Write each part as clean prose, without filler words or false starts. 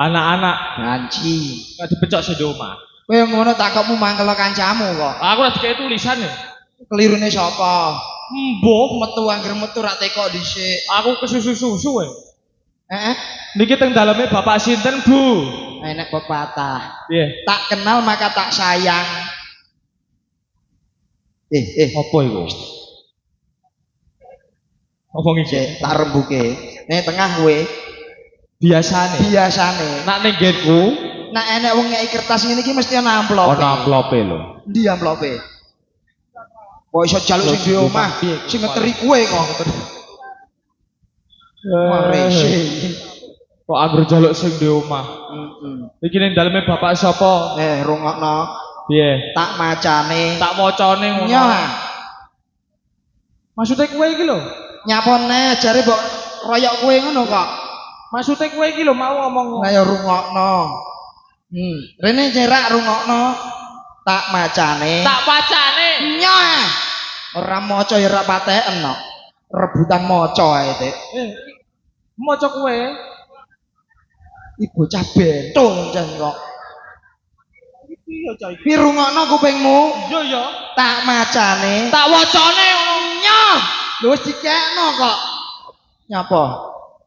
Anak-anak Ganci. gak dipecok sing di omah. Kowe ngono takokmu mangkel kancamu kok. Aku lagi kayak tulisan ya. Kelirune sapa? Mbok Metu angger metu ra teko dhisik. aku kesusu-susu ya. Heeh. Niki teng daleme Bapak sinten, Bu? Enek pepatah. Piye? Tak kenal maka tak sayang. Apa iku? Apa ngiki? Tak rembuke. Ning tengah kowe Biasane. biasane. Nak ning nggenku Nak enek wong ngeki kertas ngene iki mesti ana amplop. ana amplope lho. Ndi amplope? Kok iso jaluk sing di omah? Sing ngeteri kowe kok. Wah, rese. Kok anggur jaluk sing di omah. Iki ning daleme bapak sapa? Rungokno. Piye? Tak macane. Tak macane ngono. Iya. Maksude kowe iki lho. Nyapone jare mbok royok kowe ngono kok. Maksude kowe iki lho mau ngomong. Lah ya rungokno. Rene cerak rungokno. Tak macane. Tak pacane. Iya. Ora maca ya ora pateken kok. Rebutan maca ae, Dik. Maca kowe. Ibu bocah bentung jan kok. Iki ya cah iki. Pi rungokno kupingmu. Iya ya. Tak macane. Tak wacane ngono. Iya. Lho wis dikekno kok. Nyapa?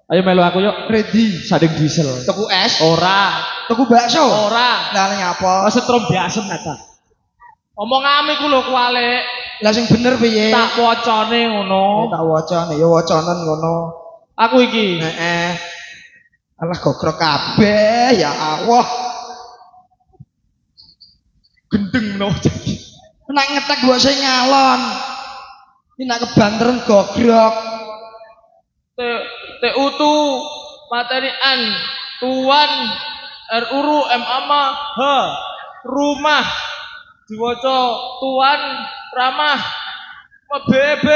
Ayo melu aku yuk. Ready. Sading diesel. Tuku es? Ora. Tuku bakso? Ora. Lah nyapa? Setrum biasem kata. Omongane ku lho kuwale. Lah sing bener piye? Tak wacane ngono. Tak wacane ya wacanen ngono. Aku iki. Heeh. Alah gogrok kabeh ya Allah. Gendeng menawa jadi. Nek ngetek mbok sing ngalon. Iki nek kebanteren gogrok. TUTU materi N Tuan RURU MAMA H rumah diwaca Tuan ramah BBB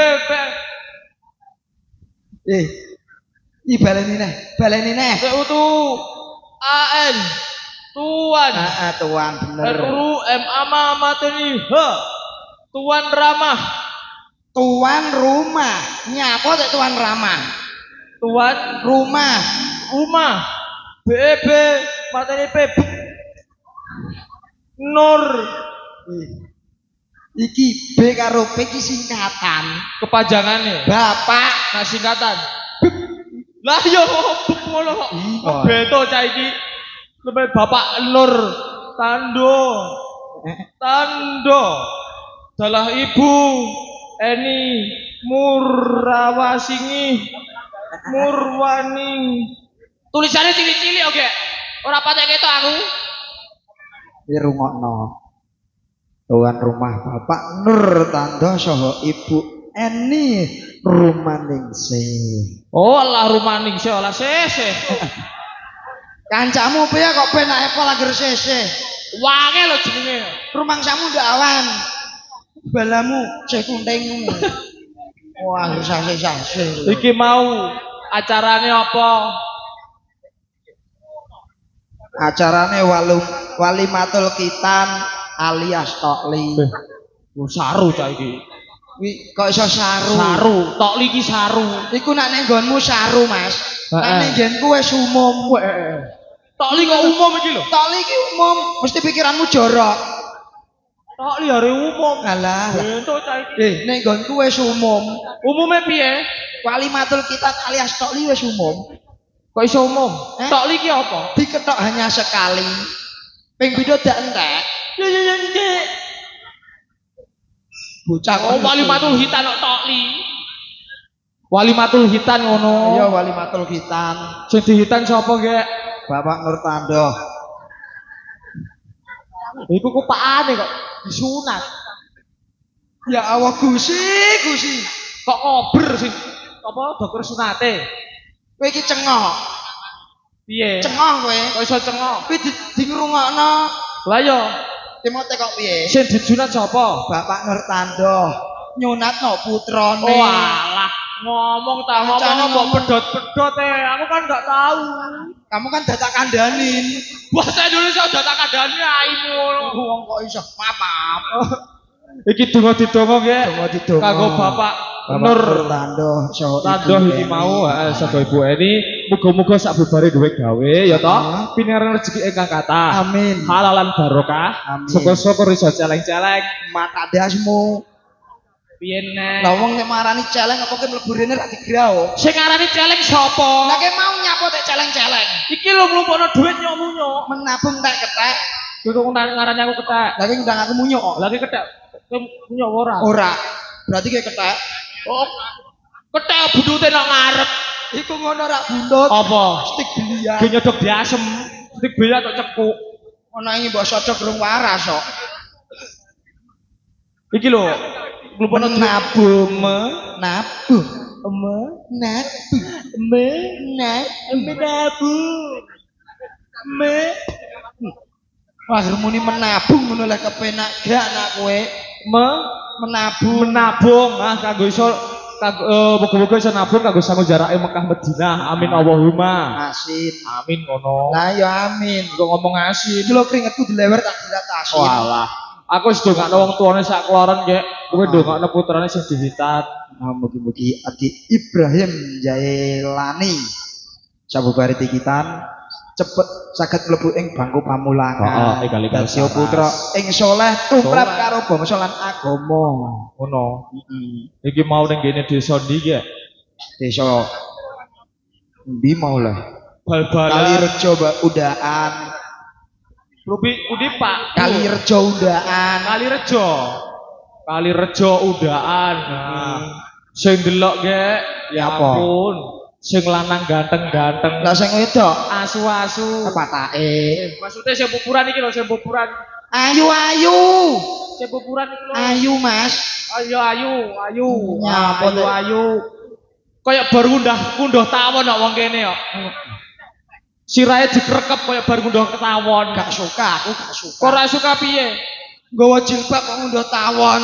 baleni neh. TUTU AN Tuan Tuan bener. RURU MAMA materi H Tuan ramah Tuan rumah. Nyapa tek tuan ramah? Tuan rumah BB materi P Nur iki B karo P iki singkatan kepanjangane Bapak nah singkatan lah yo buk ngono kok beto cah iki lebih Bapak Nur Tando adalah Ibu Eni Murwaning tulisannya cilik-cilik oke ora patek ketok aku iki rungokno tuan rumah Bapak Nur Tando saha Ibu Eni Rumaningsih. Oh Allah Rumaningsih olah sese kancamu piye kok penak apa lagi sese wange lho jenenge rumangsamu ndak awan balamu cek kunting wah sase iki mau acarane apa acarane walimatul khitan alias tokli. Saru cah iki. Kok iso saru? Saru, tokli iki saru. Iku nek ning nggonmu saru, Mas. Nek ning nggenku wis umum. Tokli kok umum iki lho. Tokli iki umum, mesti pikiranmu jorok. Tokli are umum. Alah. Entuk cah iki. Ning nggonku wis umum. Umume piye? Walimatul khitan alias tokli wis umum. Kok iso umum? Tokli iki apa? Diketok hanya sekali. Ping pindho dak entek. Ya ndek. Bocah walimatul khitan kok tokli. Walimatul khitan ngono. Iya walimatul khitan. Sing dihitan sapa, Gek? Bapak Nur Tando. Iku kupakane kok disunat. Ya Allah Gusti. Kok ngober sih? Apa dokter sunate? Kowe iki cengok. Piye? Cengok kowe. Kok iso cengok? Kowe di ngrungokno. Lah yo. Timote kok piye? Sing disunat sapa? Bapak Nur Tando. Nyunatno putrane. Oh alah, ngomong mbok pedot-pedot aku kan enggak tahu. Kamu kan dadak kandanin. Bahasa Indonesia dadak kandhani aimu ngono. Wong kok iso maaf. Iki donga didonga nggih. Donga didonga. Kanggo Bapak Nur Tando, Tando iki mau saha Ibu Eni muga-muga sak bubare duwe gawe ya toh. Pinaring rezeki ingkang kathah. Amin. Halalan barokah. Amin. Syukur-syukur iso celeng-celeng. Mata dasmu. Piye nek? Lah wong nek marani celeng apa ki mlebu rene ra digrao. Sing ngarani celeng sapa? Lah ki mau nyapo tek celeng-celeng. Iki lho mlumpukno dhuwit nyok-nyok. Menabung tek ketek. Kok ngarani aku ketek. Lah ki ngundang aku munyuk kok. Lah ki ketek. Nyok ora? Ora. Berarti ki ketek. Oh. Ketek bundute nang ngarep. Iku ngono ra bundut. Apa? Stik biliar. Ge nyodok diasem. Stik biliar tok cekuk. Ana iki mbok sodok rung waras kok. Iki lho. Mlumpukno nabung, nabung, nabung. Wah, muni menabung ngono lek kepenak gak anak kowe. Menabung. Ah kanggo iso muga-muga iso nabung kanggo sanggo jarake Mekah Madinah. Amin Allahumma. Asin. Amin ngono. Lah ya amin. Kok ngomong asin. Iki lho keringetku dilewer tak dilat asin. Walah. Aku wis ndongakno wong tuane sak kloron kek. Kowe ndongakno putrane sing dihitat. Mugi-mugi Adi Ibrahim Jailani sabubare tikitan cepet saged mlebu ing bangku pamulangan. Dadi putra ing saleh tumrap karo bangsa lan agama. Ngono. Iki mau ning kene desa ndi ki? Desa endi mau lah? Bal-balan. Kalirejo Udaan. Udi Pak. Kalirejo Udaan. Kalirejo Udaan. Nah. Sing delok ge ya ampun. Sing lanang ganteng-ganteng. Lah sing wedok asu-asu. Patake. Maksudnya sing pupuran iki lho, sing pupuran. Ayu. Sing pupuran iki lho. Ayu, Mas. Ayu. Nyapa ayu. Kayak baru ngunduh tawon kok wong kene kok. Sirahe dikrekep kayak baru ngunduh tawon. Gak suka, aku gak suka. Kok ora suka piye? Nggawa jilbab kok ngunduh tawon.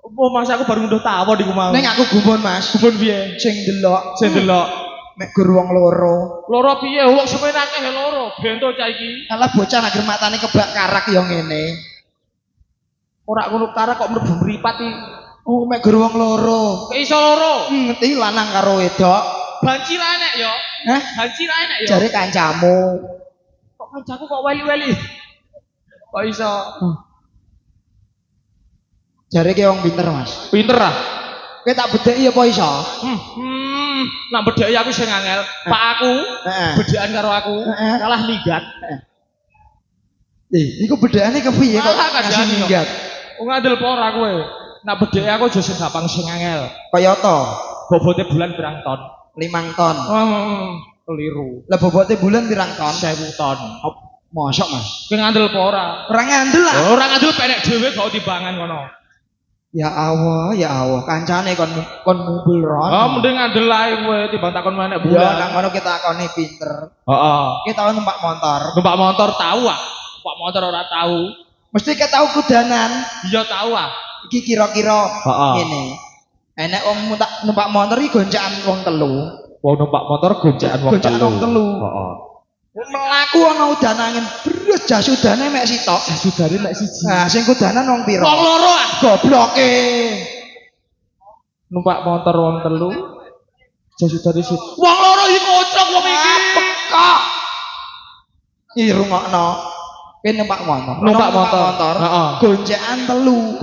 Oh, Mas aku baru ngunduh tawon iku mau. Ning aku gumun, Mas. Gumun piye? Sing delok. Mek gur wong loro. Loro piye? Wong semen akeh loro. Bento cah iki. Alah bocah nek matane kebak karak ya ngene. Ora ngono karak kok mlebu mripat iki. Oh, mek gur wong loro. Iso loro. Ngerti lanang karo wedok. Banci ra enek ya? Hah? Banci ra enek ya? Jare kancamu. Kok kancaku kok weli-weli? Kok iso? Jare ki wong pinter, Mas. Pinter ah. Kowe tak bedheki apa iso? Nak bedheki aku sing angel. Pak aku, bedhekan karo aku, kalah minggat. Iku bedhekane kepiye kok kasih minggat? Wong ngandel apa ora kowe? Nak bedheki aku aja sing gampang sing angel. Kaya to. Bobote bulan pirang ton? 5 ton. Keliru. Lah bobote bulan pirang ton? 1000 ton. Mosok, Mas. Kowe ngandel apa ora? Ora ngandel lah. Ora ngandel penek dhewe kok timbangan ngono. Ya Allah, kancane kon ngumpul ron. Mending ngandel ae kowe timbang takon menek bulan. Ya nang ngono kita akoni pinter. Heeh. Kita tau numpak motor. Numpak motor tahu ah. Numpak motor ora tahu. Mesti kita tahu kudanan. Iya tahu ah. Iki kira-kira ngene. Enek wong numpak motor iki goncakan wong telu. Wong numpak motor goncakan wong telu. Heeh. Melaku ana udan angin brus jasudane mek sitok. Jasudane mek siji. Nah, sing kudanan wong pira? Wong loro ah. Gobloke. Numpak motor wong telu. Jasudane siji. Wong loro iki kocok wong iki. Pekak. Ih rungokno. Kowe numpak motor. Numpak motor. Heeh. Gonjakan telu.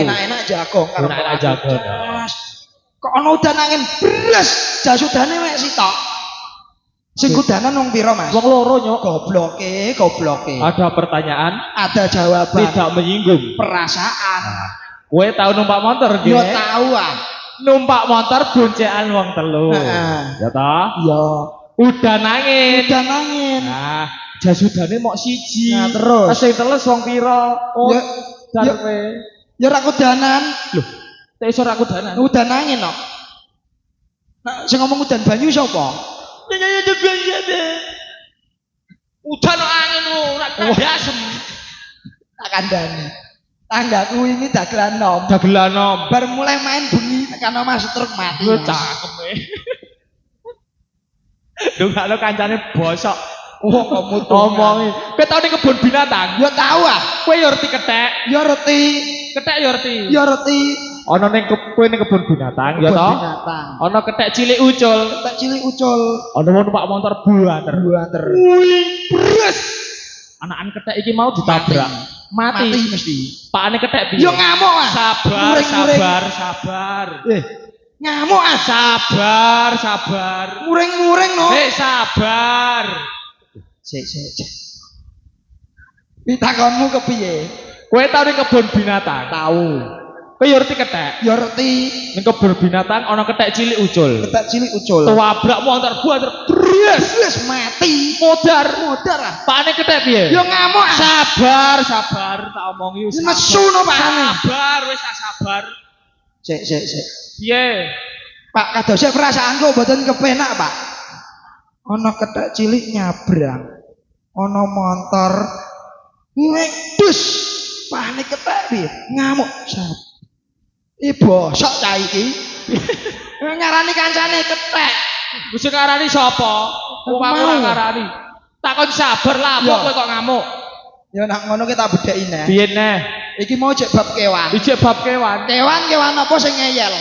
Enak-enak jagong karo enak jagong. Kok ana udan angin brus jasudane mek sitok. Sing kudanan wong pira, Mas? Wong loro nyok. Gobloke. Ada pertanyaan? Ada jawaban. Tidak menyinggung perasaan. Kowe tau numpak motor nggih? Ya tau ah. Numpak motor goncekan wong telu. Ya ta? Ya. Udan angin. Nah, jasudane mok siji. Nah, terus. Sing teles wong pira? Oh, ya kowe. Ya ora kudanan. Lho, tek iso ora kudanan. Udan angin kok. Nah, sing ngomong udan banyu sapa? Udan angin ora biasem. Tak kandhani. Tanggaku ini dagelan nom. Bar mulai main bengi tekan Mas truk mati. Lu cakep e. Ndongakno kancane bosok. Oh, kamu ngomongi. Kowe tau ning kebun binatang? Ya tau ah. Kowe yo ngerti kethek. Ya ngerti. Kethek yo ngerti. Ya ngerti. Ana ning kowe ning kebun binatang ya toh? Binatang. Ana kethek cilik ucul. Kethek cilik ucul. Ana wong numpak motor buanter. Buanter. Bres. Anakan kethek iki mau ditabrak. Mati mesti. Pakane kethek piye? Yo ngamuk ah. Sabar. Ngamuk ah. Sabar. Muring-muring no. Sabar. Sik. Pitakonmu kepiye? Kowe tau ning kebun binatang? Tahu. Kowe yo ngerti kethek? Ya ngerti. Ning kebun binatang ana kethek cilik ucul. Kethek cilik ucul. Tabrak motor buanter. Bres mati. Modar ah. Pakane kethek piye? Yo ngamuk ah. Sabar, tak omongi wis. Nesu no pakane. Sabar, wis tak sabar. Sik. Piye? Pak kadose perasaanku mboten kepenak, Pak. Ana kethek cilik nyabrang. Ana motor ngedus. Pakane kethek piye? Ngamuk. Bosok cah iki. Ngarani kancane kethek. Wis ngarani sapa? Wong aku ora ngarani. Takon sabar lah, kowe kok ngamuk. Ya nak ngono ki tak bedheki neh. Piye neh? Iki mau cek bab kewan. Ijek bab kewan. Kewan apa sing ngeyel?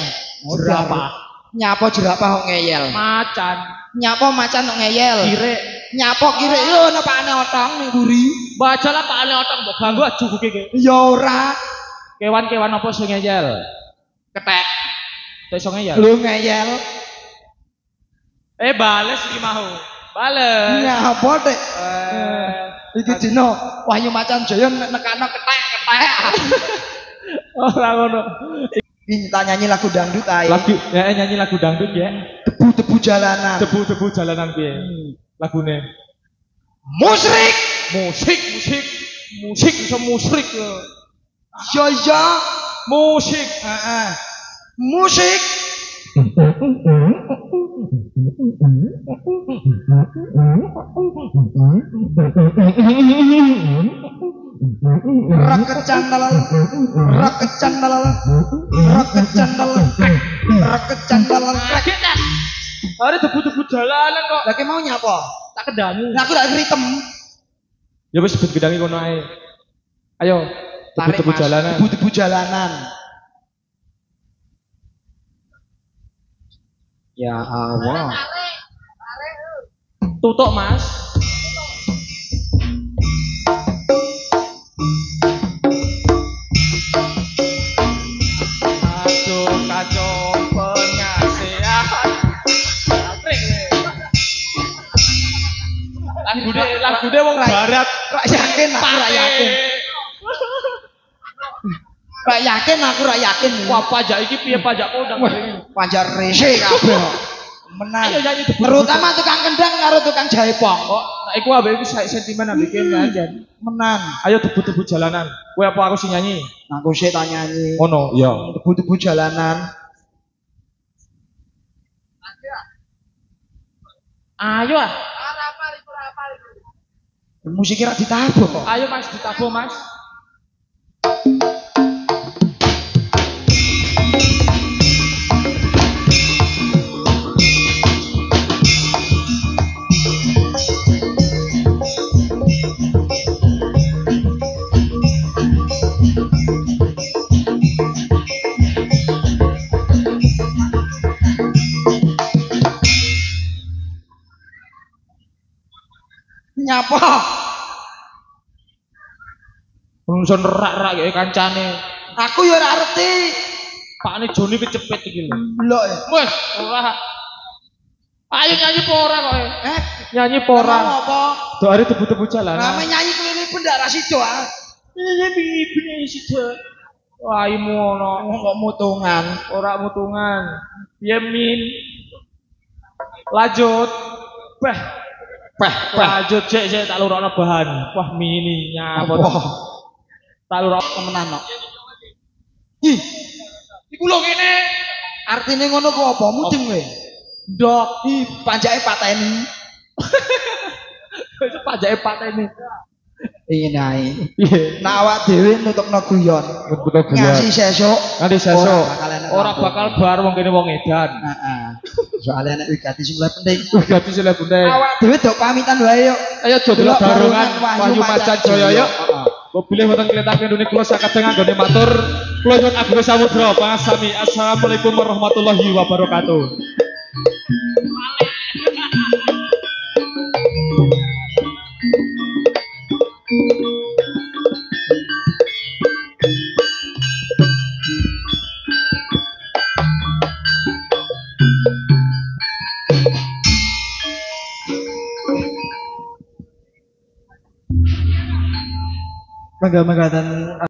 Jerapah. Nyapa jerapah kok ngeyel? Macan. Nyapa macan kok ngeyel? Kirik. Nyapa kirik lho ana pakane otong ning mburi. Baca lah pakane otong mbok ganggu ajukuke iki. Ya ora. Kewan apa sing ngeyel? Kethek. Kok iso ngeyel? Lho ngeyel. Bales iki mau. Bales. Nyapa Dik? Iki dina Wahyu Macan Jaya nekano kethek. Ora ngono. Iki tak nyanyi lagu dangdut ae. Nyanyi lagu dangdut ya. Debu-debu jalanan. Debu jalanan piye? Lagune. Musrik iso musrik lho. Ya. Musik. Heeh. Musik. Roket candal. Are debu-debu jalanan kok. Lah ki mau nyapa? Tak kedangi. Lah aku tak ritem. Ya wis sebut kedangi kono ae. Ayo, debu-debu jalanan. Debu-debu jalanan. Ya Allah. Tutuk, Mas. Aduh, kacau pengasehan. Lagune wong barat. Rak yakin aku rak yakin. Wah, pajak iki piye pajakku ndang Pajak rese kabeh. Menang. Ayo nyanyi debu. Terutama tukang kendang karo tukang jaipong. Kok nek iku ambek iku sentimen ambek iki nyanyi. Menang. Ayo debu-debu jalanan. Kowe apa aku sing nyanyi? Aku sik tak nyanyi. Ngono, iya. Debu-debu jalanan. Ayo ah. Musiknya rak ditabuh kok. Ayo Mas ditabuh Mas. Nyapa? Bungsun rak-rak ya kancane. Aku ya ora ngerti. Pakne Joni kecepet iki lho. Blok ya. Wes, ora. Ayo nyanyi po ora kok. Nyanyi po ora. Apa? Doare debu-debu jalanan. Rame nyanyi kelilipun ndak ra sido ah. Nyanyi sido. Waimu ono kok mutungan, ora mutungan. Piye Min? Lanjut. Lanjut sik tak lurokno bahan. Wah mini nyapot. Tak lurok temenan kok. Ih, iku lho ngene. Artine ngono ku apa? Mudeng kowe. Ndok, panjake pateni. Wis panjake pateni. Ingin ae. Nek awak dhewe nutukno guyon. Nutukno guyon. Ngasih sesuk. Nanti sesuk. Ora bakal bar wong kene wong edan. Heeh. Soale nek wigati sing luwih penting. Wigati sing luwih penting. Awak dhewe dok pamitan wae yuk. Ayo do delok barongan Wahyu Macan Jaya yuk. Kok pilih wonten kletak Indonesia kula sakadeng anggone matur kula nyuwun ageng samudra pangasami. Assalamualaikum warahmatullahi wabarakatuh. Mangga-mangga